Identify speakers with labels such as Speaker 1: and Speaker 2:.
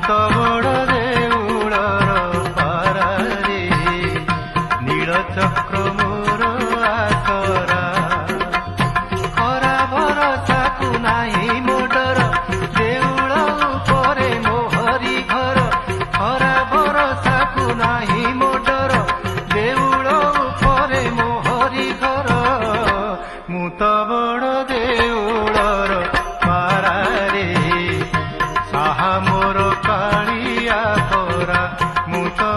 Speaker 1: तो बड़ देउलर पारारे नीलचक्र मोर आसरा खरा भरसा को नाही मोडर देउल उपरे मोहरी घर खरा भरसा को नाही मोडर देउल उपरे मोहरी घर मु तो बड़ देउलर पारारे साहा मोर कालिया परा मु तो